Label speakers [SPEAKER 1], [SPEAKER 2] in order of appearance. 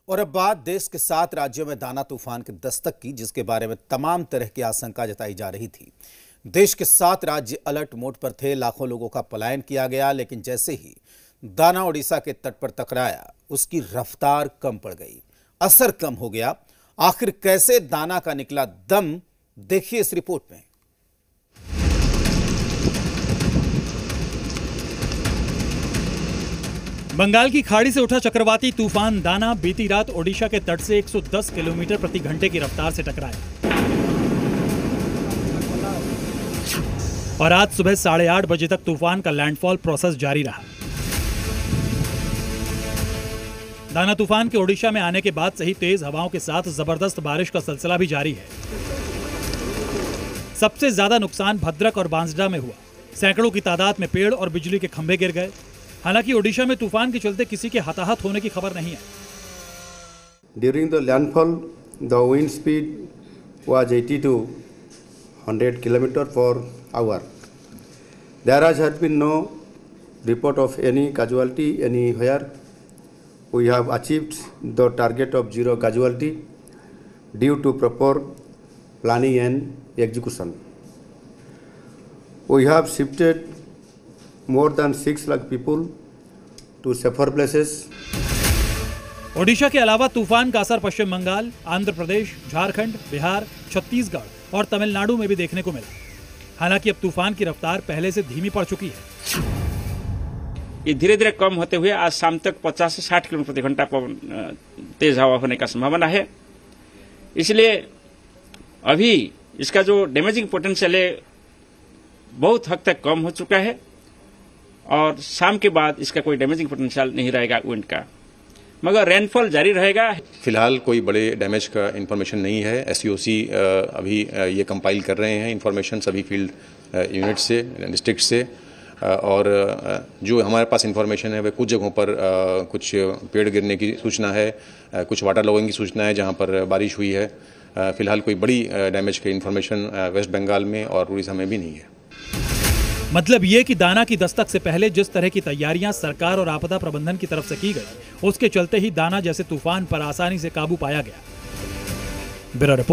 [SPEAKER 1] और अब बात देश के 7 राज्यों में दाना तूफान की दस्तक की, जिसके बारे में तमाम तरह की आशंका जताई जा रही थी। देश के 7 राज्य अलर्ट मोड पर थे। लाखों लोगों का पलायन किया गया, लेकिन जैसे ही दाना ओडिशा के तट पर टकराया, उसकी रफ्तार कम पड़ गई, असर कम हो गया। आखिर कैसे दाना का निकला दम, देखिए इस रिपोर्ट में।
[SPEAKER 2] बंगाल की खाड़ी से उठा चक्रवाती तूफान दाना बीती रात ओडिशा के तट से 110 किलोमीटर प्रति घंटे की रफ्तार से टकराया और आज सुबह 8:30 बजे तक तूफान का लैंडफॉल प्रोसेस जारी रहा। दाना तूफान के ओडिशा में आने के बाद से ही तेज हवाओं के साथ जबरदस्त बारिश का सिलसिला भी जारी है। सबसे ज्यादा नुकसान भद्रक और बांसडा में हुआ। सैकड़ों की तादाद में पेड़ और बिजली के खंभे गिर गए। हालांकि ओडिशा में तूफान के चलते किसी के हताहत होने की खबर नहीं है।
[SPEAKER 3] During the landfall, the wind speed was 80 to 100 km/h. There has been no report of any casualty anywhere. We have achieved the target of 0 casualty due to proper planning and execution. We have shifted more than 6 lakh people to safer places.
[SPEAKER 2] Odisha के अलावा तूफान का असर पश्चिम बंगाल, आंध्र प्रदेश, झारखंड, बिहार, छत्तीसगढ़ और तमिलनाडु में भी देखने को मिला। हालांकि अब तूफान की रफ्तार पहले से धीमी पड़ चुकी है।
[SPEAKER 4] ये धीरे धीरे कम होते हुए आज शाम तक 50 से 60 किलोमीटर प्रति घंटा तेज हवा होने का संभावना है। इसलिए अभी इसका जो डैमेजिंग पोटेंशियल है बहुत हद तक कम हो चुका है और शाम के बाद इसका कोई डैमेजिंग पोटेंशियल नहीं रहेगा विंड का, मगर रेनफॉल जारी रहेगा।
[SPEAKER 5] फिलहाल कोई बड़े डैमेज का इन्फॉर्मेशन नहीं है। एसयूसी अभी ये कंपाइल कर रहे हैं इन्फॉर्मेशन सभी फील्ड यूनिट से, डिस्ट्रिक्ट से, और जो हमारे पास इन्फॉर्मेशन है वह कुछ जगहों पर कुछ पेड़ गिरने की सूचना है, कुछ वाटर लॉगिंग की सूचना है जहां पर बारिश हुई है। फिलहाल कोई बड़ी डैमेज की इन्फॉर्मेशन वेस्ट बंगाल में और उड़ीसा में भी नहीं है।
[SPEAKER 2] मतलब ये कि दाना की दस्तक से पहले जिस तरह की तैयारियां सरकार और आपदा प्रबंधन की तरफ से की गई, उसके चलते ही दाना जैसे तूफान पर आसानी से काबू पाया गया। Bureau report.